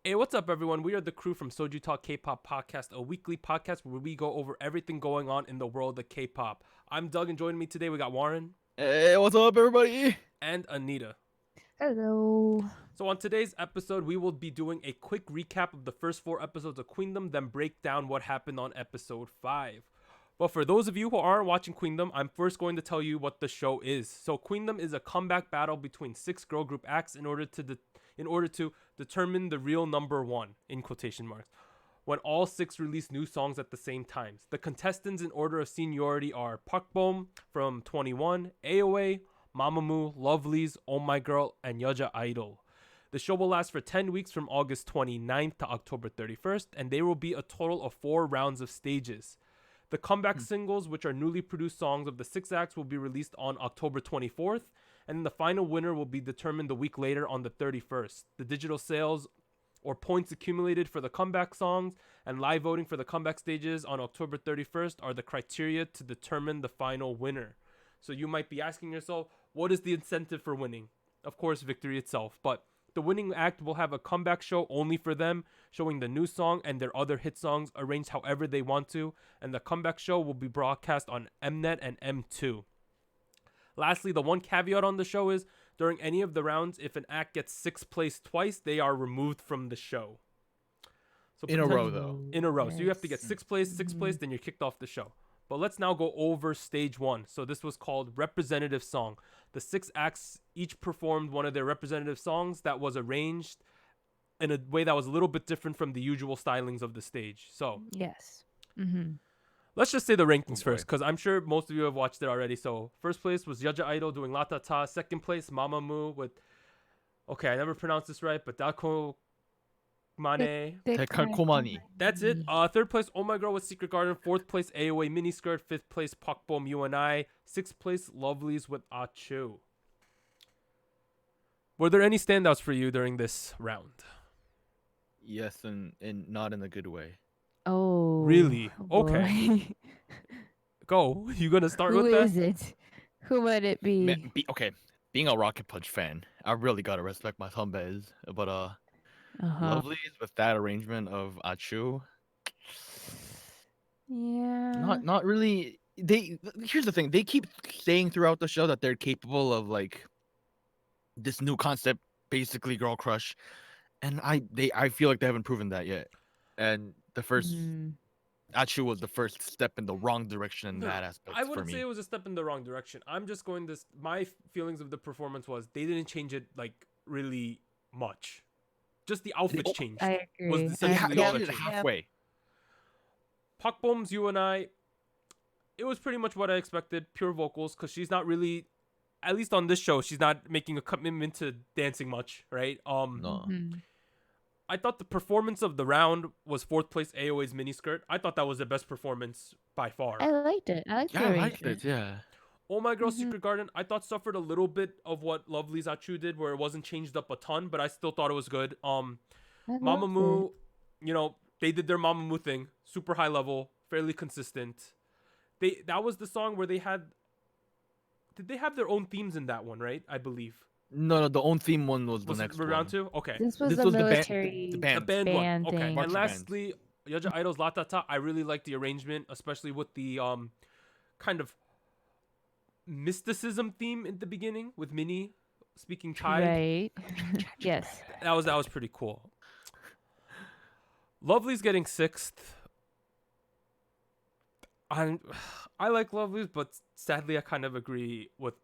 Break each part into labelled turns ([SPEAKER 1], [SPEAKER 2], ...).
[SPEAKER 1] Hey, what's up, everyone? We are the crew from SojuTalk Kpop Podcast, a weekly podcast where we go over everything going on in the world of K-pop. I'm Doug, and joining me today, we got Warren
[SPEAKER 2] Hey, what's up, everybody?
[SPEAKER 1] and Anita.
[SPEAKER 3] Hello.
[SPEAKER 1] So, on today's episode, we will be doing a quick recap of the first 4 episodes of Queendom, then break down what happened on episode 5. But for those of you who aren't watching Queendom, I'm first going to tell you what the show is. So, Queendom is a comeback battle between 6 girl group acts in order to determine the real number one, in quotation marks, when all 6 release new songs at the same time. The contestants in order of seniority are Parkbom from 21, AOA, Mamamoo, Lovelyz, Oh My Girl, and Yeoja Idol. The show will last for 10 weeks from August 29th to October 31st, and there will be a total of 4 rounds of stages. The comeback singles, which are newly produced songs of the 6 acts, will be released on October 24th, and the final winner will be determined a week later on the 31st. The digital sales or points accumulated for the comeback songs and live voting for the comeback stages on October 31st are the criteria to determine the final winner. So you might be asking yourself, what is the incentive for winning? Of course, victory itself, but the winning act will have a comeback show only for them, showing the new song and their other hit songs arranged however they want to, and the comeback show will be broadcast on Mnet and M2. Lastly, the one caveat on the show is during any of the rounds, if an act gets 6th place twice, they are removed from the show. So
[SPEAKER 2] In a row, though.
[SPEAKER 1] in a row. So you have to get
[SPEAKER 3] Yes.
[SPEAKER 1] 6th place, 6th place, then you're kicked off the show. But let's now go over stage 1. So this was called Representative Song. The 6 acts each performed one of their representative songs that was arranged in a way that was a little bit different from the usual stylings of the stage. So
[SPEAKER 3] Yes. Mm-hmm.
[SPEAKER 1] let's just say the rankings
[SPEAKER 2] boy.
[SPEAKER 1] first, because I'm sure most of you have watched it already. So first place was Yeoja Idol doing La Ta Ta. Second place, Mamamoo with, okay, I never pronounced this right, but Dako Mane.
[SPEAKER 2] Tekalkomani.
[SPEAKER 1] That's it. Third place, Oh My Girl with Secret Garden. Fourth place, AOA Miniskirt. Fifth place, Parkbom You and I. Sixth place, Lovelyz with Achu. Were there any standouts for you during this round?
[SPEAKER 2] Yes, and not in a good way.
[SPEAKER 3] Oh.
[SPEAKER 1] Really?
[SPEAKER 3] Oh
[SPEAKER 1] Okay.
[SPEAKER 3] boy.
[SPEAKER 1] Go. You gonna start
[SPEAKER 3] Who
[SPEAKER 1] with that?
[SPEAKER 3] is it? Who would it be?
[SPEAKER 2] Okay, being a Rocket Punch fan, I really gotta respect my thumbes. But
[SPEAKER 3] Uh-huh.
[SPEAKER 2] Lovelyz with that arrangement of Achu,
[SPEAKER 3] Yeah.
[SPEAKER 2] not really. Here's the thing: they keep saying throughout the show that they're capable of like this new concept, basically girl crush, and I feel like they haven't proven that yet. And the first
[SPEAKER 3] Mm.
[SPEAKER 2] Achu was the first step in the wrong direction in
[SPEAKER 1] No,
[SPEAKER 2] that aspect
[SPEAKER 1] I
[SPEAKER 2] for
[SPEAKER 1] wouldn't
[SPEAKER 2] me.
[SPEAKER 1] say it was a step in the wrong direction. I'm just going this. My feelings of the performance was they didn't change it like really much. Just the outfits changed.
[SPEAKER 3] I
[SPEAKER 1] Was
[SPEAKER 3] agree.
[SPEAKER 1] essentially
[SPEAKER 2] They
[SPEAKER 1] all
[SPEAKER 2] did
[SPEAKER 1] that
[SPEAKER 2] it
[SPEAKER 1] changed.
[SPEAKER 2] halfway.
[SPEAKER 1] Parkbom's You and I, it was pretty much what I expected. Pure vocals, because she's not really, at least on this show, she's not making a commitment to dancing much, right?
[SPEAKER 2] No.
[SPEAKER 3] Mhm.
[SPEAKER 1] I thought the performance of the round was fourth place AOA's miniskirt. I thought that was the best performance by far.
[SPEAKER 3] I liked it. I liked
[SPEAKER 2] Yeah,
[SPEAKER 3] the
[SPEAKER 2] I liked
[SPEAKER 3] arrangement.
[SPEAKER 2] it. Yeah.
[SPEAKER 1] Oh My Girl
[SPEAKER 3] Mhm.
[SPEAKER 1] Secret Garden, I thought suffered a little bit of what Lovelyz Achu did, where it wasn't changed up a ton, but I still thought it was good.
[SPEAKER 3] I loved
[SPEAKER 1] Mamamoo,
[SPEAKER 3] it.
[SPEAKER 1] you know, they did their Mamamoo thing, super high level, fairly consistent. That was the song where they had. Did they have their own themes in that one, right? I believe.
[SPEAKER 2] No, the own theme one was the
[SPEAKER 1] Was it
[SPEAKER 2] next
[SPEAKER 1] round
[SPEAKER 2] one.
[SPEAKER 1] 2? Okay.
[SPEAKER 3] This was
[SPEAKER 2] This
[SPEAKER 3] the
[SPEAKER 2] was the
[SPEAKER 3] military
[SPEAKER 1] The
[SPEAKER 2] band.
[SPEAKER 1] band one. Okay.
[SPEAKER 3] thing.
[SPEAKER 1] And
[SPEAKER 2] Marching
[SPEAKER 1] lastly, Yeoja Idol's La Ta Ta. I really like the arrangement, especially with the kind of mysticism theme in the beginning with Minnie speaking Thai.
[SPEAKER 3] Right. Yes.
[SPEAKER 1] That was pretty cool. Lovely's getting 6th. I like Lovely's, but sadly I kind of agree with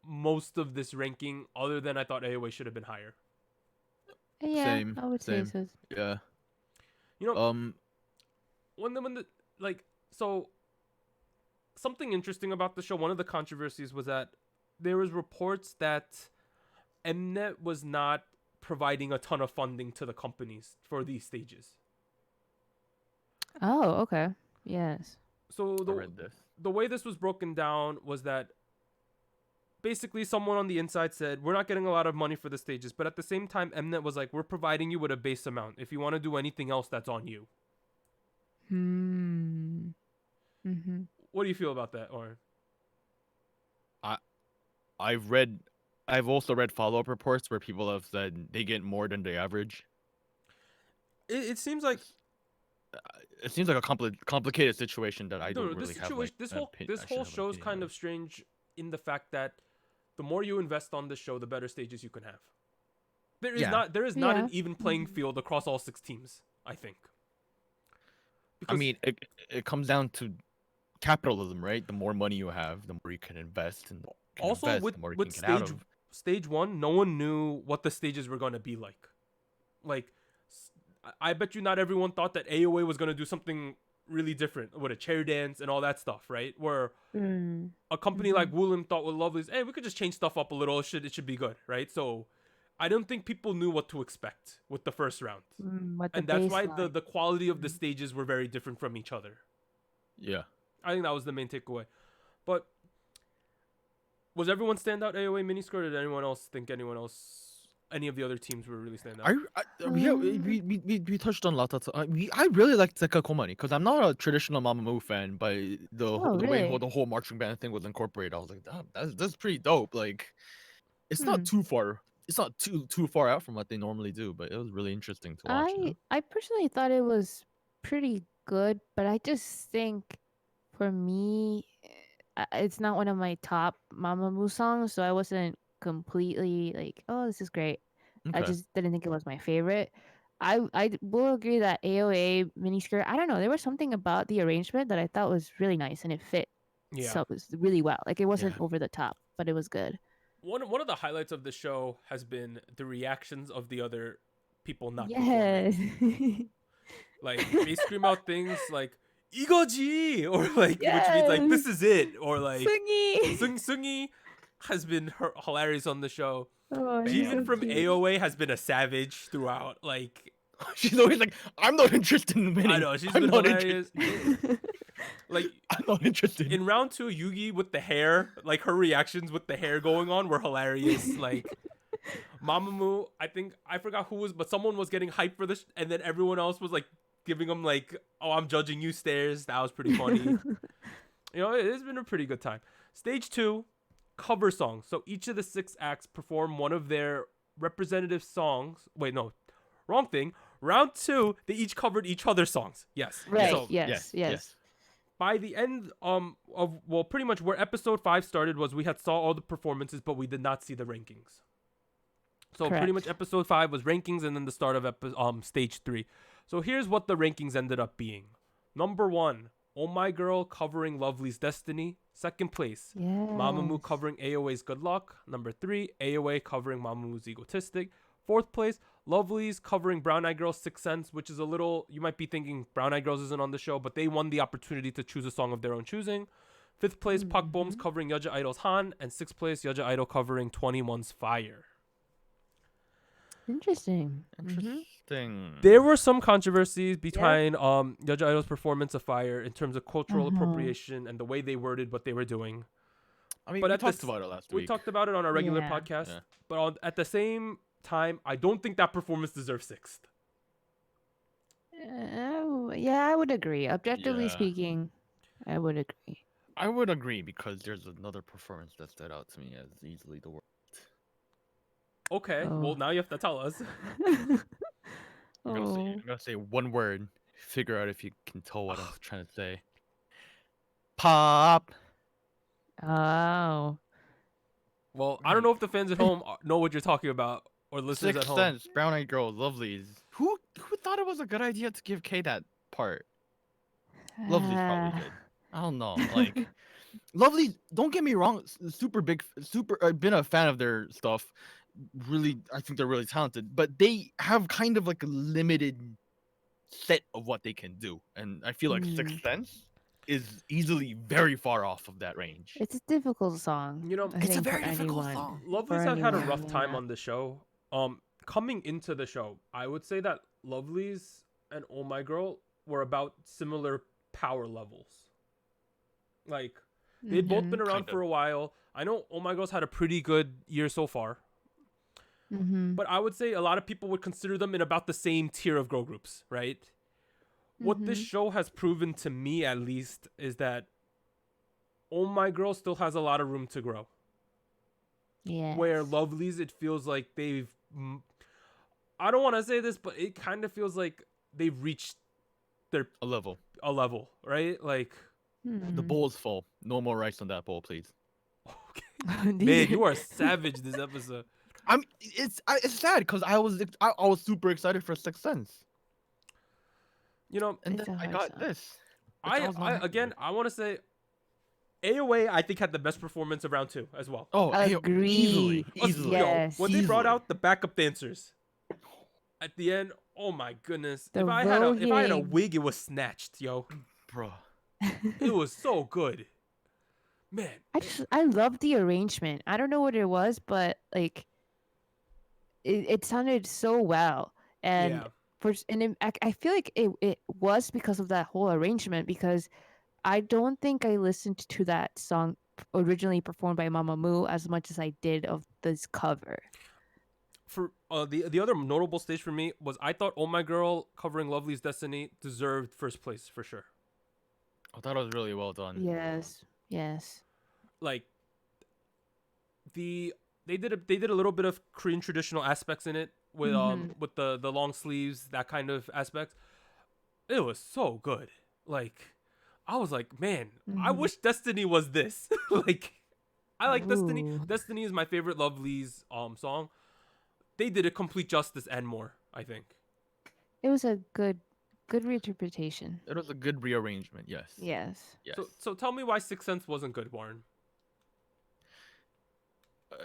[SPEAKER 1] most of this ranking, other than I thought AOA should have been higher.
[SPEAKER 3] Yeah,
[SPEAKER 2] Same,
[SPEAKER 3] I would say
[SPEAKER 2] same.
[SPEAKER 3] so.
[SPEAKER 2] Yeah.
[SPEAKER 1] You know,
[SPEAKER 2] Um.
[SPEAKER 1] when the like, so something interesting about the show, one of the controversies was that there was reports that Mnet was not providing a ton of funding to the companies for these stages.
[SPEAKER 3] Oh, okay. Yes.
[SPEAKER 1] So
[SPEAKER 2] I read this.
[SPEAKER 1] the way this was broken down was that basically someone on the inside said, we're not getting a lot of money for the stages, but at the same time Mnet was like, we're providing you with a base amount. If you want to do anything else, that's on you.
[SPEAKER 3] Hmm. Mm-hmm.
[SPEAKER 1] What do you feel about that? Or
[SPEAKER 2] I've also read follow-up reports where people have said they get more than the average.
[SPEAKER 1] It seems like
[SPEAKER 2] It seems like a complicated situation that I
[SPEAKER 1] no,
[SPEAKER 2] don't
[SPEAKER 1] this
[SPEAKER 2] really have like
[SPEAKER 1] situation, this
[SPEAKER 2] an
[SPEAKER 1] whole
[SPEAKER 2] opinion.
[SPEAKER 1] this
[SPEAKER 2] I
[SPEAKER 1] whole
[SPEAKER 2] should have an
[SPEAKER 1] show is
[SPEAKER 2] opinion
[SPEAKER 1] kind
[SPEAKER 2] about
[SPEAKER 1] of strange in the fact that the more you invest on the show, the better stages you can have.
[SPEAKER 2] it. Yeah,
[SPEAKER 1] There is not an
[SPEAKER 3] Yeah.
[SPEAKER 1] even playing
[SPEAKER 3] Mhm.
[SPEAKER 1] field across all 6 teams, I think.
[SPEAKER 2] I
[SPEAKER 1] Because
[SPEAKER 2] mean, it comes down to capitalism, right? The more money you have, the more you can invest, and the more you can
[SPEAKER 1] also
[SPEAKER 2] invest, the more you can
[SPEAKER 1] with
[SPEAKER 2] get out of.
[SPEAKER 1] stage 1, no one knew what the stages were going to be like. Like I bet you not everyone thought that AOA was going to do something really different with a chair dance and all that stuff, right? Where
[SPEAKER 3] Mm.
[SPEAKER 1] a company like
[SPEAKER 3] Mhm.
[SPEAKER 1] Woolim thought with Lovelyz, hey, we could just change stuff up a little. It should be good, right? So I don't think people knew what to expect with the first round.
[SPEAKER 3] What the
[SPEAKER 1] And that's why the
[SPEAKER 3] baseline?
[SPEAKER 1] quality of the
[SPEAKER 3] Mm.
[SPEAKER 1] stages were very different from each other.
[SPEAKER 2] Yeah.
[SPEAKER 1] I think that was the main takeaway. But was everyone standout AOA miniskirt, or did anyone else think any of the other teams were really standout?
[SPEAKER 2] Yeah,
[SPEAKER 3] Um,
[SPEAKER 2] we touched on Lata. I really like Seka Komani because I'm not a traditional Mamamoo fan, but
[SPEAKER 3] oh,
[SPEAKER 2] the way
[SPEAKER 3] really?
[SPEAKER 2] the whole marching band thing was incorporated, I was like, that's pretty dope. Like, it's not
[SPEAKER 3] Hmm.
[SPEAKER 2] too far. It's not too far out from what they normally do, but it was really interesting to watch. You know?
[SPEAKER 3] I personally thought it was pretty good, but I just think for me, it's not one of my top Mamamoo songs, so I wasn't completely like, oh, this is great. I
[SPEAKER 2] Okay.
[SPEAKER 3] just didn't think it was my favorite. Will agree that AOA miniskirt, I don't know, there was something about the arrangement that I thought was really nice and it fit
[SPEAKER 1] Yeah.
[SPEAKER 3] so really well. Like it wasn't
[SPEAKER 2] Yeah.
[SPEAKER 3] over the top, but it was good.
[SPEAKER 1] One of the highlights of the show has been the reactions of the other people not performing.
[SPEAKER 3] Yes.
[SPEAKER 1] Like they scream out things like "이거지" or like, which means like
[SPEAKER 3] Yes.
[SPEAKER 1] this is it, or like
[SPEAKER 3] Sungi.
[SPEAKER 1] Sungi has been hilarious on the show.
[SPEAKER 3] Oh, he's
[SPEAKER 1] Jimin
[SPEAKER 3] so
[SPEAKER 2] Damn.
[SPEAKER 1] from
[SPEAKER 3] cute.
[SPEAKER 1] AOA has been a savage throughout. Like
[SPEAKER 2] She's always like, I'm not interested in
[SPEAKER 1] I
[SPEAKER 2] winning.
[SPEAKER 1] know she's
[SPEAKER 2] I'm
[SPEAKER 1] been
[SPEAKER 2] not
[SPEAKER 1] hilarious.
[SPEAKER 2] interested.
[SPEAKER 1] Like
[SPEAKER 2] I'm not interested.
[SPEAKER 1] in round 2, Yugi with the hair, like her reactions with the hair going on were hilarious. Like Mamamoo, I think I forgot who was, but someone was getting hyped for this, and then everyone else was like giving them like, "Oh, I'm judging you" stares. That was pretty funny. You know, it's been a pretty good time. Stage 2, cover songs. So each of the 6 acts perform one of their representative songs. Wait, no, wrong thing. Round 2, they each covered each other's songs. Yes.
[SPEAKER 3] Right.
[SPEAKER 1] So
[SPEAKER 3] Yes.
[SPEAKER 1] by the end of well, pretty much where episode 5 started was we had saw all the performances, but we did not see the rankings. So pretty much
[SPEAKER 3] Correct.
[SPEAKER 1] episode 5 was rankings, and then the start of stage 3. So here's what the rankings ended up being. Number 1, Oh My Girl covering Lovely's Destiny. Second place, Mamamoo
[SPEAKER 3] Yes.
[SPEAKER 1] covering AOA's Good Luck. Number 3, AOA covering Mamamoo's Egotistic. Fourth place, Lovelyz covering Brown Eyed Girls' Sixth Sense, which is a little, you might be thinking Brown Eyed Girls isn't on the show, but they won the opportunity to choose a song of their own choosing. Fifth place, Pak Bom's
[SPEAKER 3] Mhm.
[SPEAKER 1] covering Yeja Idol's Han. And sixth place, Yeja Idol covering 21's Fire.
[SPEAKER 3] Interesting.
[SPEAKER 2] Interesting.
[SPEAKER 1] There were some controversies between Yeja Idol's performance of Fire in terms of cultural
[SPEAKER 3] Uh-huh.
[SPEAKER 1] appropriation and the way they worded what they were doing.
[SPEAKER 2] I mean,
[SPEAKER 1] But
[SPEAKER 2] we
[SPEAKER 1] at
[SPEAKER 2] talked
[SPEAKER 1] this-
[SPEAKER 2] about it last
[SPEAKER 1] We
[SPEAKER 2] week.
[SPEAKER 1] talked about it on our regular
[SPEAKER 3] Yeah.
[SPEAKER 1] podcast,
[SPEAKER 2] Yeah.
[SPEAKER 1] but at the same time, I don't think that performance deserves sixth.
[SPEAKER 3] Yeah, I would agree. Objectively
[SPEAKER 2] Yeah.
[SPEAKER 3] speaking, I would agree.
[SPEAKER 2] I would agree because there's another performance that stood out to me as easily the worst.
[SPEAKER 1] Okay,
[SPEAKER 3] Oh.
[SPEAKER 1] well now you have to tell us.
[SPEAKER 2] I'm gonna say one word. Figure out if you can tell what I'm trying to say. Pop.
[SPEAKER 3] Oh.
[SPEAKER 1] Well, I don't know if the fans at home know what you're talking about, or listeners at
[SPEAKER 2] Sixth
[SPEAKER 1] home.
[SPEAKER 2] Sense. Brown Eyed Girl. Lovelyz. Who thought it was a good idea to give K that part? Lovelyz probably did. I don't know. Like, Lovelyz. Don't get me wrong. Super big. Super. I've been a fan of their stuff. Really, I think they're really talented. But they have kind of like a limited set of what they can do, and I feel like Sixth Sense is easily very far off of that range.
[SPEAKER 3] It's a difficult song.
[SPEAKER 1] You know,
[SPEAKER 3] I
[SPEAKER 2] It's a
[SPEAKER 3] think,
[SPEAKER 2] very
[SPEAKER 3] for
[SPEAKER 2] difficult
[SPEAKER 3] anyone.
[SPEAKER 2] song.
[SPEAKER 1] Lovelyz
[SPEAKER 3] For
[SPEAKER 1] have had a
[SPEAKER 3] anyone,
[SPEAKER 1] rough time
[SPEAKER 3] yeah.
[SPEAKER 1] on the show. Coming into the show, I would say that Lovelyz and Oh My Girl were about similar power levels. Like they'd both been around
[SPEAKER 2] Kind
[SPEAKER 1] for a while. I know Oh My Girl's had a pretty good year so far,
[SPEAKER 3] Mm-hmm.
[SPEAKER 1] but I would say a lot of people would consider them in about the same tier of girl groups, right? What this show has proven to me, at least, is that Oh My Girl still has a lot of room to grow.
[SPEAKER 3] Yeah.
[SPEAKER 1] Where Lovelyz, it feels like they've, I don't want to say this, but it kind of feels like they've reached
[SPEAKER 2] A level.
[SPEAKER 1] a level, right? Like,
[SPEAKER 2] The
[SPEAKER 3] Hmm.
[SPEAKER 2] bowl is full. No more rice on that bowl, please.
[SPEAKER 1] okay, man, you are savage this episode.
[SPEAKER 2] It's sad because I was super excited for Sixth Sense,
[SPEAKER 1] You know,
[SPEAKER 2] and
[SPEAKER 3] It's
[SPEAKER 2] then
[SPEAKER 3] a
[SPEAKER 2] I
[SPEAKER 3] hard
[SPEAKER 2] got
[SPEAKER 3] sell.
[SPEAKER 2] this. Which was not
[SPEAKER 1] I
[SPEAKER 2] happy
[SPEAKER 1] again,
[SPEAKER 2] with.
[SPEAKER 1] I want to say AOA, I think, had the best performance of round 2 as well.
[SPEAKER 2] Oh, hey,
[SPEAKER 3] Agree.
[SPEAKER 2] easily.
[SPEAKER 1] Yo,
[SPEAKER 3] Yes.
[SPEAKER 1] when they brought
[SPEAKER 2] Easily.
[SPEAKER 1] out the backup dancers at the end, oh my goodness!
[SPEAKER 3] The
[SPEAKER 1] If I had a
[SPEAKER 3] voguing.
[SPEAKER 1] wig, it was snatched, yo.
[SPEAKER 2] Bro.
[SPEAKER 1] It was so good, man.
[SPEAKER 3] I love the arrangement. I don't know what it was, but like it sounded so well. And
[SPEAKER 1] Yeah,
[SPEAKER 3] I feel like it was because of that whole arrangement, because I don't think I listened to that song originally performed by Mamamoo as much as I did of this cover.
[SPEAKER 1] for the other notable stage for me was I thought "Oh My Girl" covering "Lovely's Destiny" deserved first place for sure.
[SPEAKER 2] I thought it was really well done.
[SPEAKER 3] Yes. Yes.
[SPEAKER 1] Like they did a little bit of Korean traditional aspects in it with the long sleeves, that kind of aspects. It was so good. Like I was like, man, I
[SPEAKER 3] Mhm.
[SPEAKER 1] wish Destiny was this. Like I like Destiny.
[SPEAKER 3] Ooh.
[SPEAKER 1] Destiny is my favorite Lovelyz song. They did it complete justice and more, I think.
[SPEAKER 3] It was a good reinterpretation.
[SPEAKER 2] It was a good rearrangement. Yes.
[SPEAKER 3] Yes.
[SPEAKER 2] Yes.
[SPEAKER 1] So tell me why Sixth Sense wasn't good, Warren.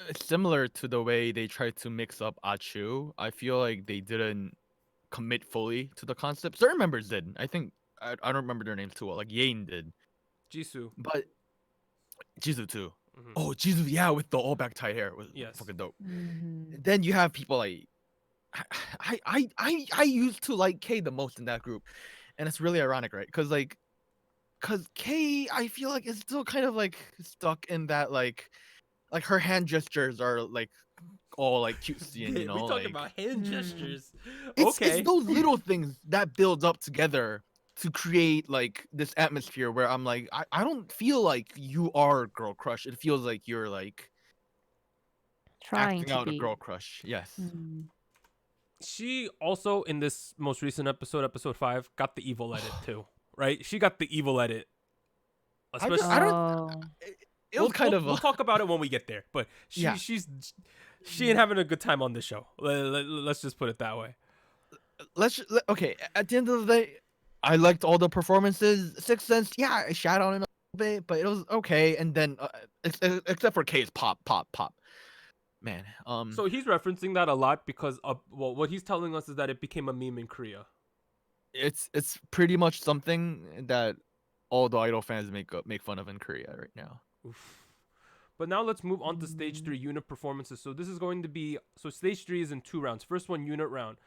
[SPEAKER 2] It's similar to the way they tried to mix up Achu. I feel like they didn't commit fully to the concept. Certain members did. I think I don't remember their names too well. Like Yane did,
[SPEAKER 1] Jisoo.
[SPEAKER 2] but Jizu too.
[SPEAKER 1] Mhm.
[SPEAKER 2] Oh, Jizu, yeah, with the all back tight hair was
[SPEAKER 1] Yes.
[SPEAKER 2] fucking dope.
[SPEAKER 3] Mhm.
[SPEAKER 2] Then you have people like I used to like K the most in that group, and it's really ironic, right? Cause K I feel like is still kind of like stuck in that like her hand gestures are like all like cutesy and
[SPEAKER 1] We talking
[SPEAKER 2] like
[SPEAKER 1] about hand
[SPEAKER 3] Mm.
[SPEAKER 1] gestures.
[SPEAKER 2] it's
[SPEAKER 1] Okay.
[SPEAKER 2] those little things that build up together to create like this atmosphere where I'm like I don't feel like you are girl crush. It feels like you're like
[SPEAKER 3] Trying
[SPEAKER 2] acting
[SPEAKER 3] to
[SPEAKER 2] out a
[SPEAKER 3] be.
[SPEAKER 2] girl crush. Yes.
[SPEAKER 3] Mm.
[SPEAKER 1] She also in this most recent episode 5, got the evil edit too, right? She got the evil edit. Especially,
[SPEAKER 2] I don't.
[SPEAKER 3] Oh.
[SPEAKER 2] It was kind of.
[SPEAKER 1] we'll talk about it when we get there. But
[SPEAKER 2] Yeah.
[SPEAKER 1] she ain't having a good time on the show. Let's just put it that way.
[SPEAKER 2] Okay. At the end of the day, I liked all the performances. Sixth Sense, yeah, I shat on it a little bit, but it was okay. And then, except for K's pop. Man,
[SPEAKER 1] So he's referencing that a lot because well, what he's telling us is that it became a meme in Korea.
[SPEAKER 2] it's pretty much something that all the idol fans make fun of in Korea right now.
[SPEAKER 1] Oof. But now let's move on to stage 3 unit performances. So this is going to be stage 3 is in 2 rounds. First one, unit round.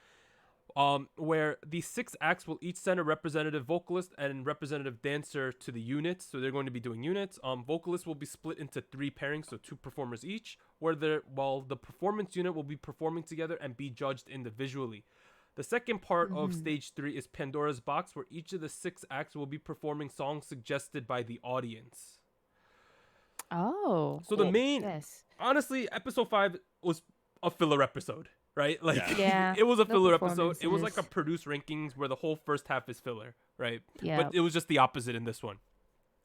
[SPEAKER 1] Where the 6 acts will each send a representative vocalist and representative dancer to the units. So they're going to be doing units. Vocalists will be split into 3 pairings, so 2 performers each, while the performance unit will be performing together and be judged individually. The second part of stage 3 is Pandora's Box, where each of the 6 acts will be performing songs suggested by the audience.
[SPEAKER 3] Oh.
[SPEAKER 1] So the main,
[SPEAKER 3] Yes.
[SPEAKER 1] honestly, episode 5 was a filler episode, right? Like,
[SPEAKER 3] Yeah,
[SPEAKER 1] it was a
[SPEAKER 3] no
[SPEAKER 1] filler episode. It was like a
[SPEAKER 3] performances.
[SPEAKER 1] produced rankings where the whole first half is filler, right?
[SPEAKER 3] Yeah.
[SPEAKER 1] But it was just the opposite in this one.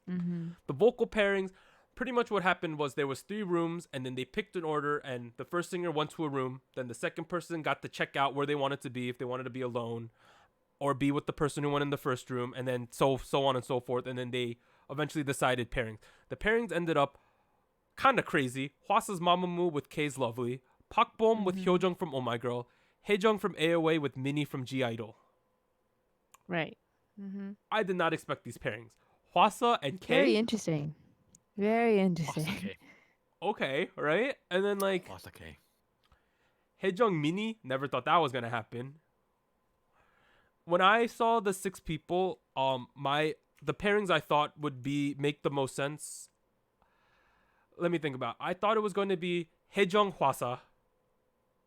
[SPEAKER 3] Mm-hmm.
[SPEAKER 1] The vocal pairings, pretty much what happened was there was 3 rooms, and then they picked an order, and the first singer went to a room. Then the second person got to check out where they wanted to be, if they wanted to be alone, or be with the person who went in the first room, and then so on and so forth. And then they eventually decided pairings. The pairings ended up kind of crazy. Hwasa's Mamamoo with K's Lovely, Pakbom with Hyojung from Oh My Girl, Haejung from AOA with Minnie from G Idol.
[SPEAKER 3] Right. Mm-hmm.
[SPEAKER 1] I did not expect these pairings. Hwasa and K.
[SPEAKER 3] Very interesting. Very interesting.
[SPEAKER 2] Wasake.
[SPEAKER 1] Okay, right? And then like
[SPEAKER 2] Wasake.
[SPEAKER 1] Haejung Minnie, never thought that was gonna happen. When I saw the 6 people, the pairings I thought would make the most sense. Let me think about. I thought it was going to be Haejung Hwasa,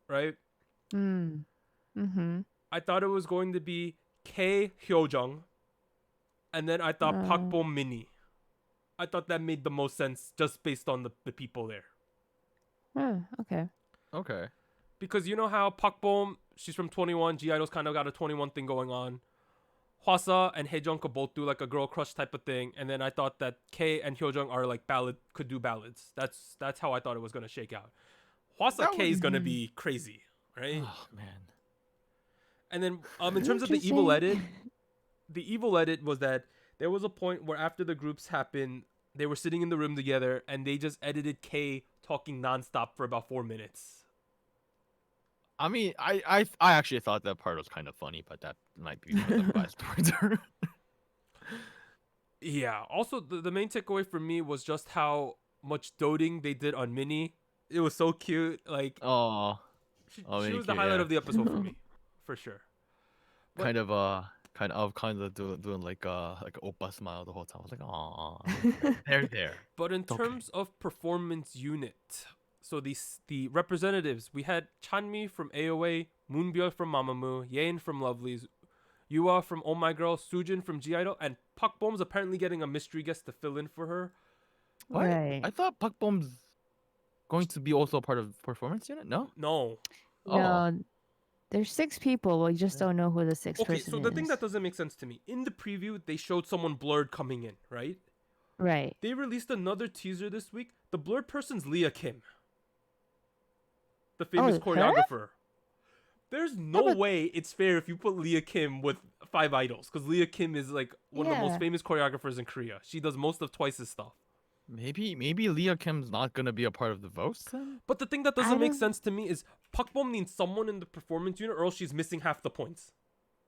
[SPEAKER 1] right?
[SPEAKER 3] Mm. Mm-hmm.
[SPEAKER 1] I thought it was going to be K Hyojung, and then I thought Pakbom Minnie. I thought that made the most sense just based on the people there.
[SPEAKER 3] Oh, okay.
[SPEAKER 2] Okay.
[SPEAKER 1] Because you know how Pakbom she's from 21. G Idol's kind of got a 21 thing going on. Hwasa and Haejung could both do like a girl crush type of thing, and then I thought that K and Hyojung are like could do ballads. That's how I thought it was gonna shake out. Hwasa K is gonna be crazy, right?
[SPEAKER 2] Oh man.
[SPEAKER 1] And then in terms of the evil edit, the evil edit was that there was a point where after the groups happened, they were sitting in the room together and they just edited K talking nonstop for about 4 minutes.
[SPEAKER 2] I mean, I actually thought that part was kind of funny, but that might be because I'm biased towards her.
[SPEAKER 1] Yeah. Also, the main takeaway for me was just how much doting they did on Minnie. It was so cute. Like,
[SPEAKER 2] Oh,
[SPEAKER 1] she
[SPEAKER 2] Minnie
[SPEAKER 1] was the
[SPEAKER 2] cute,
[SPEAKER 1] highlight
[SPEAKER 2] yeah.
[SPEAKER 1] of the episode for me, for sure. But-
[SPEAKER 2] kind of doing like oppa smile the whole time. I was like, aw, there.
[SPEAKER 1] But in
[SPEAKER 2] It's okay.
[SPEAKER 1] terms of performance unit, so the representatives, we had Chanmi from AOA, Moonbyul from Mamamoo, Yein from Lovelyz, Yua from Oh My Girl, Sujin from G Idol, and Pak Bom's apparently getting a mystery guest to fill in for her.
[SPEAKER 2] What?
[SPEAKER 3] Right.
[SPEAKER 2] I thought Pak Bom's going to be also a part of performance unit. No.
[SPEAKER 1] No.
[SPEAKER 2] Oh.
[SPEAKER 3] No, there's 6 people. We just don't know who the 6th
[SPEAKER 1] Okay,
[SPEAKER 3] person
[SPEAKER 1] so
[SPEAKER 3] is.
[SPEAKER 1] the thing that doesn't make sense to me, in the preview, they showed someone blurred coming in, right?
[SPEAKER 3] Right.
[SPEAKER 1] They released another teaser this week. The blurred person's Leah Kim, the famous
[SPEAKER 3] her?
[SPEAKER 1] choreographer. There's no
[SPEAKER 3] but-
[SPEAKER 1] way it's fair if you put Leah Kim with 5 idols, because Leah Kim is like one of the most
[SPEAKER 3] Yeah.
[SPEAKER 1] famous choreographers in Korea. She does most of Twice's stuff.
[SPEAKER 2] Maybe Leah Kim's not gonna be a part of the votes then.
[SPEAKER 1] But the thing that
[SPEAKER 3] I
[SPEAKER 1] doesn't make
[SPEAKER 3] don't-
[SPEAKER 1] sense to me is Pak Bom needs someone in the performance unit, or else she's missing half the points.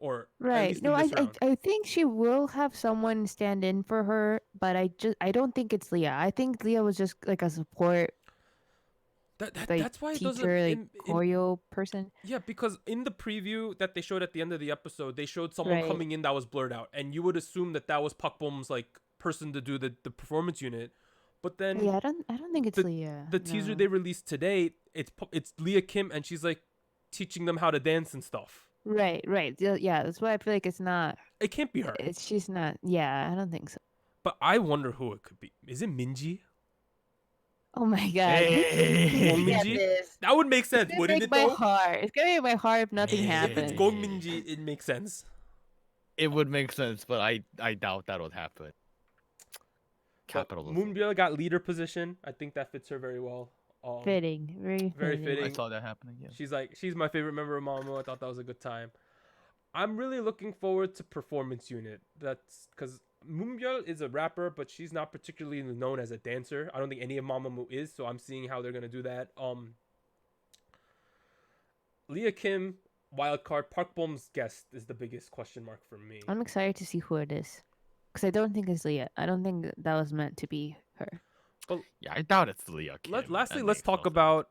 [SPEAKER 1] Or at
[SPEAKER 3] Right.
[SPEAKER 1] least
[SPEAKER 3] No,
[SPEAKER 1] in
[SPEAKER 3] I,
[SPEAKER 1] this
[SPEAKER 3] I
[SPEAKER 1] round.
[SPEAKER 3] I think she will have someone stand in for her, but I don't think it's Leah. I think Leah was just like a support, like
[SPEAKER 1] That's why it doesn't.
[SPEAKER 3] teacher, like choreo person.
[SPEAKER 1] Yeah, because in the preview that they showed at the end of the episode, they showed someone
[SPEAKER 3] Right.
[SPEAKER 1] coming in that was blurred out, and you would assume that that was Pak Bom's like person to do the performance unit. But then
[SPEAKER 3] Yeah, I don't think it's Leah.
[SPEAKER 1] the teaser
[SPEAKER 3] no.
[SPEAKER 1] they released today, it's Leah Kim, and she's like teaching them how to dance and stuff.
[SPEAKER 3] Right. Yeah, that's why I feel like it's not.
[SPEAKER 1] It can't be her.
[SPEAKER 3] She's not. Yeah, I don't think so.
[SPEAKER 1] But I wonder who it could be. Is it Minji?
[SPEAKER 3] Oh my god.
[SPEAKER 2] Hey.
[SPEAKER 1] Gong
[SPEAKER 3] Look at
[SPEAKER 1] Minji?
[SPEAKER 3] this.
[SPEAKER 1] That would make
[SPEAKER 3] It's
[SPEAKER 1] sense,
[SPEAKER 3] gonna
[SPEAKER 1] wouldn't
[SPEAKER 3] break
[SPEAKER 1] it
[SPEAKER 3] my
[SPEAKER 1] though?
[SPEAKER 3] heart. It's gonna make my heart if nothing
[SPEAKER 1] If
[SPEAKER 3] happens.
[SPEAKER 1] it's Gong Minji, it makes sense.
[SPEAKER 2] It would make sense, but I doubt that would happen.
[SPEAKER 1] But
[SPEAKER 2] Capitalism.
[SPEAKER 1] Moonbyul got leader position. I think that fits her very well.
[SPEAKER 3] Fitting. Very
[SPEAKER 1] Very
[SPEAKER 3] fitting.
[SPEAKER 1] fitting.
[SPEAKER 2] I saw that happening. Yeah.
[SPEAKER 1] She's my favorite member of Mamamoo. I thought that was a good time. I'm really looking forward to performance unit. That's because Moonbyul is a rapper, but she's not particularly known as a dancer. I don't think any of Mamamoo is, so I'm seeing how they're gonna do that. Leah Kim, wildcard, Park Bom's guest is the biggest question mark for me.
[SPEAKER 3] I'm excited to see who it is, because I don't think it's Leah. I don't think that was meant to be her.
[SPEAKER 2] Yeah, I doubt it's Leah Kim.
[SPEAKER 1] Lastly,
[SPEAKER 2] That
[SPEAKER 1] let's
[SPEAKER 2] makes no
[SPEAKER 1] talk
[SPEAKER 2] sense.
[SPEAKER 1] about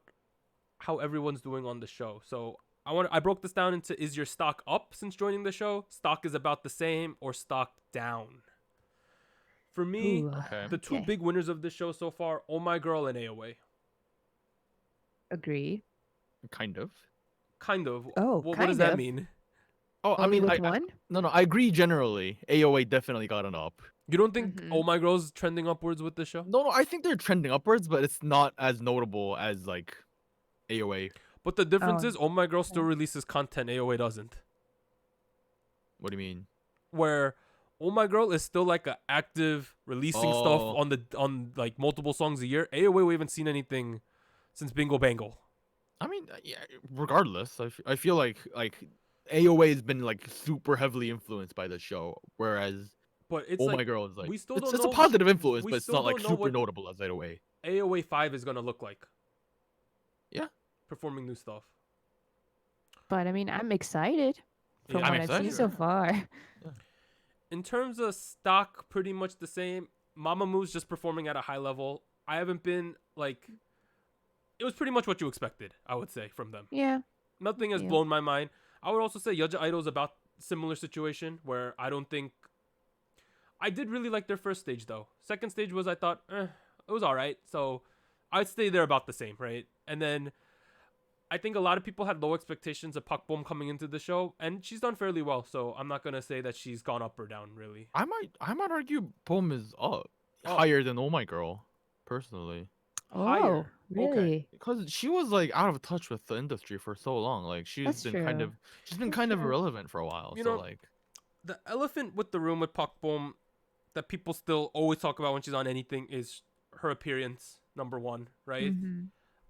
[SPEAKER 1] how everyone's doing on the show. So I broke this down into, is your stock up since joining the show? Stock is about the same, or stock down? For me,
[SPEAKER 3] Ooh,
[SPEAKER 2] Okay.
[SPEAKER 1] the 2
[SPEAKER 3] okay.
[SPEAKER 1] big winners of the show so far, Oh My Girl and AOA.
[SPEAKER 3] Agree.
[SPEAKER 2] Kind of.
[SPEAKER 1] Kind of.
[SPEAKER 3] Oh,
[SPEAKER 1] What
[SPEAKER 3] kind
[SPEAKER 1] does that
[SPEAKER 3] of.
[SPEAKER 1] mean?
[SPEAKER 2] Oh, I
[SPEAKER 3] Only
[SPEAKER 2] mean,
[SPEAKER 3] with
[SPEAKER 2] I
[SPEAKER 3] one.
[SPEAKER 2] no, I agree generally. AOA definitely got an up.
[SPEAKER 1] You don't think
[SPEAKER 3] Mhm.
[SPEAKER 1] Oh My Girl's trending upwards with the show?
[SPEAKER 2] No, I think they're trending upwards, but it's not as notable as like AOA.
[SPEAKER 1] But the difference
[SPEAKER 3] Oh,
[SPEAKER 1] is Oh My Girl still releases content, AOA doesn't.
[SPEAKER 2] What do you mean?
[SPEAKER 1] Where Oh My Girl is still like a active releasing stuff
[SPEAKER 2] Oh.
[SPEAKER 1] on like multiple songs a year. AOA, we haven't seen anything since Bingo Bangle.
[SPEAKER 2] I mean, yeah. Regardless, I feel like AOA has been like super heavily influenced by the show, whereas
[SPEAKER 1] But it's
[SPEAKER 2] Oh
[SPEAKER 1] like
[SPEAKER 2] My Girl is like
[SPEAKER 1] we still
[SPEAKER 2] it's
[SPEAKER 1] don't
[SPEAKER 2] a
[SPEAKER 1] know-
[SPEAKER 2] positive influence,
[SPEAKER 1] we
[SPEAKER 2] but it's
[SPEAKER 1] still
[SPEAKER 2] not like
[SPEAKER 1] don't know
[SPEAKER 2] super
[SPEAKER 1] what-
[SPEAKER 2] notable as AOA.
[SPEAKER 1] AOA 5 is gonna look like.
[SPEAKER 2] Yeah.
[SPEAKER 1] Performing new stuff.
[SPEAKER 3] But I mean, I'm excited from
[SPEAKER 1] Yeah,
[SPEAKER 3] what
[SPEAKER 2] I'm
[SPEAKER 3] I've seen
[SPEAKER 2] excited.
[SPEAKER 3] so far.
[SPEAKER 1] In terms of stock, pretty much the same. Mamamoo's just performing at a high level. I haven't been like, it was pretty much what you expected, I would say, from them.
[SPEAKER 3] Yeah.
[SPEAKER 1] Nothing has
[SPEAKER 3] Yeah.
[SPEAKER 1] blown my mind. I would also say Yeoja Idol's about similar situation where I don't think, I did really like their first stage though. Second stage was, I thought, it was all right. So I'd stay there about the same, right? And then I think a lot of people had low expectations of Pak Bom coming into the show, and she's done fairly well. So I'm not gonna say that she's gone up or down really.
[SPEAKER 2] I might argue Poem is up
[SPEAKER 1] Oh.
[SPEAKER 2] higher than Oh My Girl, personally.
[SPEAKER 3] Oh,
[SPEAKER 1] Higher.
[SPEAKER 3] Really?
[SPEAKER 2] Because she was like out of touch with the industry for so long. Like
[SPEAKER 3] That's true.
[SPEAKER 2] she's been
[SPEAKER 3] That's
[SPEAKER 2] kind of
[SPEAKER 3] true.
[SPEAKER 2] irrelevant for a while.
[SPEAKER 1] You
[SPEAKER 2] So
[SPEAKER 1] know,
[SPEAKER 2] like,
[SPEAKER 1] the elephant with the room with Pak Bom that people still always talk about when she's on anything is her appearance, number one, right?
[SPEAKER 3] Mm-hmm.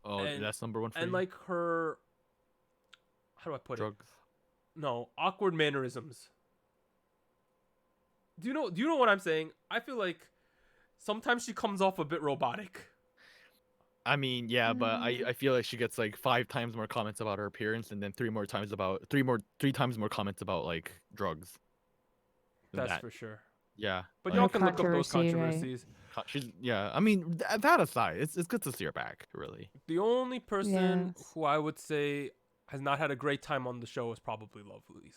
[SPEAKER 2] oh,
[SPEAKER 1] And
[SPEAKER 2] that's number one for
[SPEAKER 1] and
[SPEAKER 2] you.
[SPEAKER 1] like her, how do I put it?
[SPEAKER 2] Drugs.
[SPEAKER 1] No, awkward mannerisms. Do you know what I'm saying? I feel like sometimes she comes off a bit robotic.
[SPEAKER 2] I mean, yeah, but
[SPEAKER 3] Mm.
[SPEAKER 2] I feel like she gets like 5 times more comments about her appearance, and then three times more comments about like drugs than
[SPEAKER 1] That's
[SPEAKER 2] that.
[SPEAKER 1] for sure.
[SPEAKER 2] Yeah,
[SPEAKER 1] But
[SPEAKER 2] like
[SPEAKER 1] y'all
[SPEAKER 3] More
[SPEAKER 1] can look up those
[SPEAKER 3] controversy, right?
[SPEAKER 1] controversies.
[SPEAKER 2] she's yeah. I mean, that aside, it's good to see her back. Really,
[SPEAKER 1] The only person
[SPEAKER 3] Yes.
[SPEAKER 1] who I would say has not had a great time on the show is probably Lovelyz.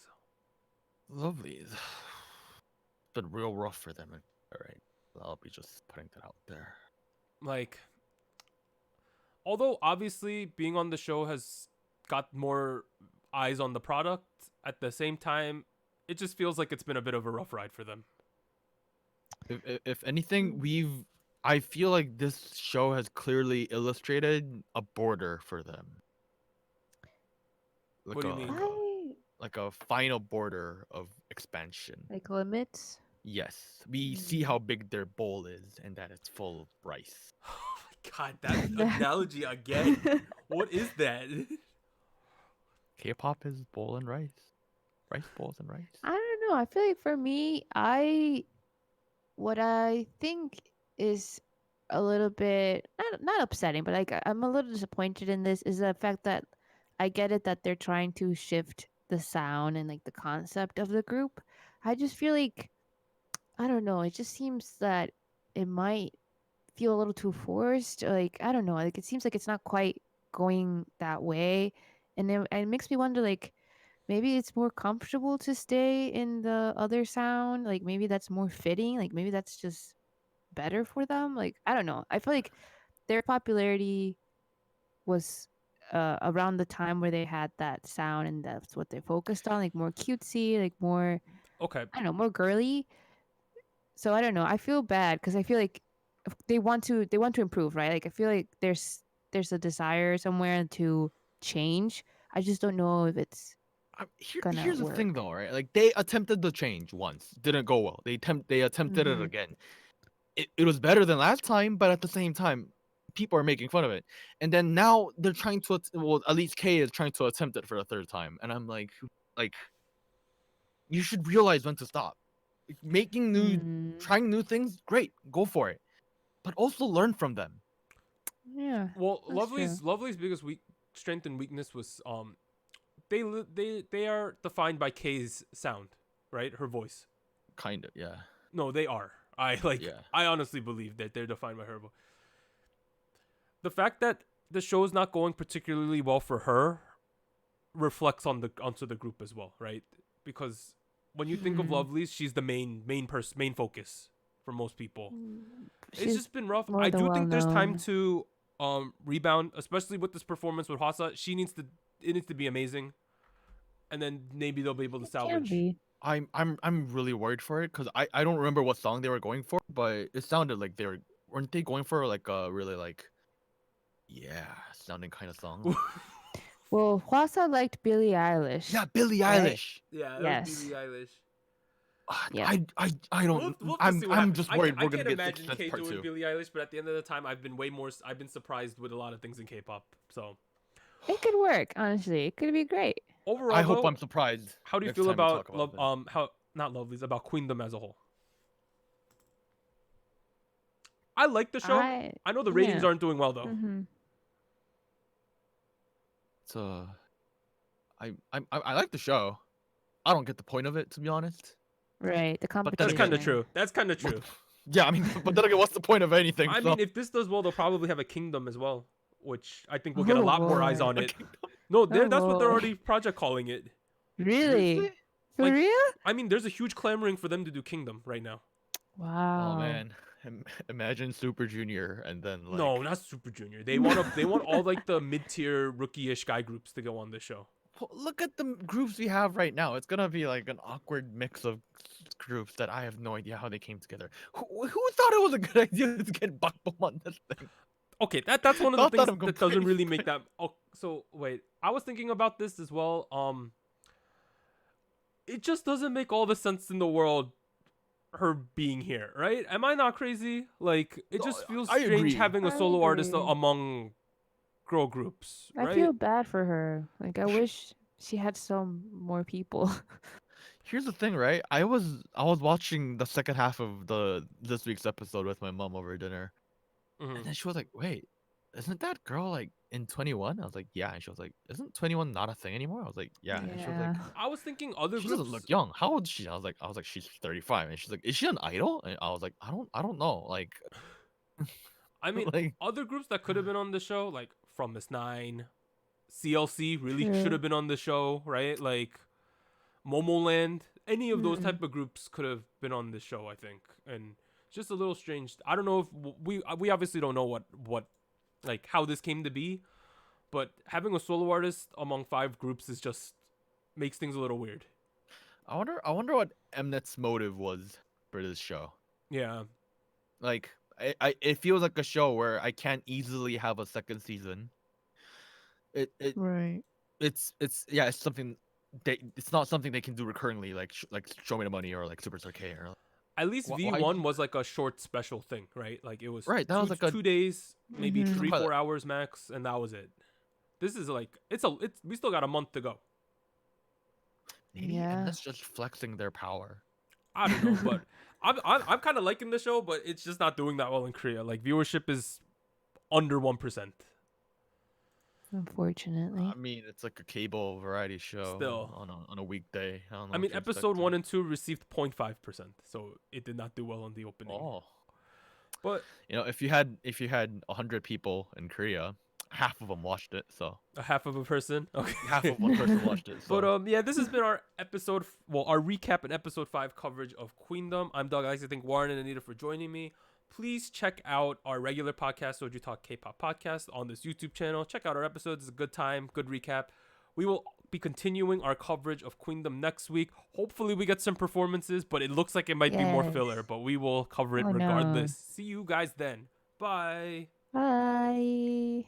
[SPEAKER 2] lovely. It's been real rough for them. All right, I'll be just putting that out there.
[SPEAKER 1] Like, although obviously being on the show has got more eyes on the product, at the same time, it just feels like it's been a bit of a rough ride for them.
[SPEAKER 2] If anything, I feel like this show has clearly illustrated a border for them.
[SPEAKER 1] What do you mean?
[SPEAKER 2] Like a final border of expansion.
[SPEAKER 3] Like limits.
[SPEAKER 2] Yes, we see how big their bowl is and that it's full of rice.
[SPEAKER 1] Oh my god, that analogy again. What is that?
[SPEAKER 2] K-pop is bowl and rice. Rice bowls and rice.
[SPEAKER 3] I don't know. I feel like for me, what I think is a little bit not upsetting, but like I'm a little disappointed in this is the fact that I get it that they're trying to shift the sound and like the concept of the group. I just feel like I don't know. It just seems that it might feel a little too forced. Like I don't know. Like it seems like it's not quite going that way, and it makes me wonder like maybe it's more comfortable to stay in the other sound. Like maybe that's more fitting. Like maybe that's just better for them. Like I don't know. I feel like their popularity was around the time where they had that sound, and that's what they focused on. Like more cutesy, like more
[SPEAKER 1] Okay.
[SPEAKER 3] I don't know, more girly. So I don't know. I feel bad because I feel like they want to improve, right? Like I feel like there's a desire somewhere to change. I just don't know if it's gonna
[SPEAKER 2] Here's the thing
[SPEAKER 3] work.
[SPEAKER 2] though, right? Like they attempted the change once, didn't go well. They attempted it
[SPEAKER 3] Mhm.
[SPEAKER 2] again. It was better than last time, but at the same time, people are making fun of it. And then now they're trying to well, at least K is trying to attempt it for a third time. And I'm like you should realize when to stop.
[SPEAKER 3] Mm.
[SPEAKER 2] Trying new things, great, go for it. But also learn from them.
[SPEAKER 3] Yeah.
[SPEAKER 1] Well,
[SPEAKER 3] That's true.
[SPEAKER 1] Lovely's biggest strength and weakness was they are defined by K's sound, right? Her voice.
[SPEAKER 2] Kind of, yeah.
[SPEAKER 1] No, they are.
[SPEAKER 2] Yeah.
[SPEAKER 1] I honestly believe that they're defined by her voice. The fact that the show's not going particularly well for her reflects onto the group as well, right? Because when you think of
[SPEAKER 3] Mhm.
[SPEAKER 1] Lovelyz, she's the main focus for most people. It's
[SPEAKER 3] She's
[SPEAKER 1] just been rough.
[SPEAKER 3] more
[SPEAKER 1] I
[SPEAKER 3] the
[SPEAKER 1] do think there's time
[SPEAKER 3] well-known.
[SPEAKER 1] to rebound, especially with this performance with Hwasa. It needs to be amazing, and then maybe they'll be able to
[SPEAKER 3] It can
[SPEAKER 1] salvage.
[SPEAKER 3] be.
[SPEAKER 2] I'm really worried for it because I don't remember what song they were going for, but it sounded like weren't they going for like a really like yeah sounding kind of song.
[SPEAKER 3] Well, Hwasa liked Billie Eilish.
[SPEAKER 2] Yeah, Billie
[SPEAKER 3] right?
[SPEAKER 2] Eilish.
[SPEAKER 1] Yeah, that was
[SPEAKER 3] Yes.
[SPEAKER 1] Billie Eilish.
[SPEAKER 3] Yeah.
[SPEAKER 2] I don't
[SPEAKER 1] We'll have to see what
[SPEAKER 2] I'm
[SPEAKER 1] happens.
[SPEAKER 2] just worried
[SPEAKER 1] I
[SPEAKER 2] we're gonna
[SPEAKER 1] can't
[SPEAKER 2] get
[SPEAKER 1] imagine
[SPEAKER 2] Sixth Sense
[SPEAKER 1] K
[SPEAKER 2] Part
[SPEAKER 1] doing
[SPEAKER 2] 2.
[SPEAKER 1] Billie Eilish, but at the end of the time, I've been surprised with a lot of things in K-pop. So
[SPEAKER 3] It could work, honestly. It could be great.
[SPEAKER 1] overall,
[SPEAKER 2] I hope
[SPEAKER 1] though,
[SPEAKER 2] I'm surprised.
[SPEAKER 1] how do you
[SPEAKER 2] Next
[SPEAKER 1] feel
[SPEAKER 2] time we
[SPEAKER 1] about
[SPEAKER 2] talk about them.
[SPEAKER 1] how not Lovelyz, about Queendom as a whole? I like the show. I know the ratings
[SPEAKER 3] Yeah.
[SPEAKER 1] aren't doing well though.
[SPEAKER 3] Mm-hmm.
[SPEAKER 2] It's I like the show. I don't get the point of it, to be honest.
[SPEAKER 3] Right. The
[SPEAKER 2] But then
[SPEAKER 1] That's kind
[SPEAKER 2] again,
[SPEAKER 1] of true. That's kind of true.
[SPEAKER 2] yeah, I mean, but then again, what's the point of anything?
[SPEAKER 1] I
[SPEAKER 2] so-
[SPEAKER 1] mean, if this does well, they'll probably have a Kingdom as well, which I think will
[SPEAKER 3] Oh,
[SPEAKER 1] get a lot more eyes
[SPEAKER 3] boy.
[SPEAKER 1] on it. No, that's what they're
[SPEAKER 3] boy.
[SPEAKER 1] already project calling it.
[SPEAKER 3] Really?
[SPEAKER 2] Seriously?
[SPEAKER 3] For
[SPEAKER 1] Like,
[SPEAKER 3] real?
[SPEAKER 1] I mean, there's a huge clamoring for them to do Kingdom right now.
[SPEAKER 3] Wow.
[SPEAKER 2] Oh man, imagine Super Junior and then like
[SPEAKER 1] No, not Super Junior. They want all like the mid-tier rookie-ish guy groups to go on this show.
[SPEAKER 2] Look at the groups we have right now. It's gonna be like an awkward mix of groups that I have no idea how they came together. Who thought it was a good idea to get Bakbom on this thing?
[SPEAKER 1] okay, that's one of the
[SPEAKER 2] Not that
[SPEAKER 1] things
[SPEAKER 2] I'm
[SPEAKER 1] that doesn't
[SPEAKER 2] complaining,
[SPEAKER 1] really make that. Oh, so wait, I was thinking about this as well. It just doesn't make all the sense in the world her being here, right? Am I not crazy? Like, it
[SPEAKER 2] No,
[SPEAKER 1] just feels
[SPEAKER 2] I
[SPEAKER 1] strange
[SPEAKER 2] agree.
[SPEAKER 1] having a
[SPEAKER 3] I
[SPEAKER 1] solo artist
[SPEAKER 3] agree.
[SPEAKER 1] among girl groups,
[SPEAKER 3] I
[SPEAKER 1] right?
[SPEAKER 3] feel bad for her. Like I wish she had some more people.
[SPEAKER 2] Here's the thing, right? I was watching the second half of the this week's episode with my mom over dinner,
[SPEAKER 1] Hmm.
[SPEAKER 2] and then she was like, "Wait, isn't that girl like in 21?" I was like, "Yeah," and she was like, "Isn't 21 not a thing anymore?" I was like, "Yeah," and she was like,
[SPEAKER 3] Yeah.
[SPEAKER 1] I was thinking other
[SPEAKER 2] "She doesn't
[SPEAKER 1] groups.
[SPEAKER 2] look young. How old is she?" I was like, "She's 35," and she's like, "Is she an idol?" And I was like, "I don't know." Like,
[SPEAKER 1] I mean,
[SPEAKER 2] like
[SPEAKER 1] other groups that could have been on the show, like From Miss Nine, CLC, really should
[SPEAKER 3] True.
[SPEAKER 1] have been on the show, right? Like Momoland, any of those
[SPEAKER 3] Mm.
[SPEAKER 1] type of groups could have been on the show, I think. And it's just a little strange. I don't know if we obviously don't know what like how this came to be, but having a solo artist among 5 groups is just makes things a little weird.
[SPEAKER 2] I wonder what Mnet's motive was for this show.
[SPEAKER 1] Yeah.
[SPEAKER 2] Like, it feels like a show where I can't easily have a second season. It it
[SPEAKER 3] Right.
[SPEAKER 2] it's yeah, it's not something they can do recurrently, like like Show Me the Money or like Superstar K or like,
[SPEAKER 1] At least
[SPEAKER 2] why
[SPEAKER 1] V1 was like a short special thing, right? Like it was
[SPEAKER 2] right, that was like a
[SPEAKER 1] 2 days, maybe
[SPEAKER 3] Mhm.
[SPEAKER 1] three,
[SPEAKER 2] pilot.
[SPEAKER 1] 4 hours max, and that was it. This is like it's we still got a month to go.
[SPEAKER 2] Maybe
[SPEAKER 3] Yeah.
[SPEAKER 2] Mnet's just flexing their power.
[SPEAKER 1] I don't know, but I'm kind of liking the show, but it's just not doing that well in Korea. Like viewership is under 1%.
[SPEAKER 3] Unfortunately.
[SPEAKER 2] I mean, it's like a cable variety show
[SPEAKER 1] Still,
[SPEAKER 2] on a weekday. I don't know
[SPEAKER 1] I mean,
[SPEAKER 2] what you
[SPEAKER 1] episode
[SPEAKER 2] expect.
[SPEAKER 1] 1 and 2 received 0.5%, so it did not do well on the opening.
[SPEAKER 2] Oh,
[SPEAKER 1] But
[SPEAKER 2] if you had 100 people in Korea, half of them watched it. So
[SPEAKER 1] a half of a person, okay.
[SPEAKER 2] half of one person watched it.
[SPEAKER 1] But
[SPEAKER 2] So
[SPEAKER 1] yeah, this has been our our recap and episode 5 coverage of Queendom. I'm Doug. I'd like to thank Warren and Anita for joining me. Please check out our regular podcast, SojuTalk Kpop Podcast, on this YouTube channel. Check out our episodes. It's a good time, good recap. We will be continuing our coverage of Queendom next week. Hopefully, we get some performances, but it looks like it might be more filler.
[SPEAKER 3] Yes.
[SPEAKER 1] But we will cover it
[SPEAKER 3] Oh no.
[SPEAKER 1] regardless. See you guys then. Bye.
[SPEAKER 3] Bye.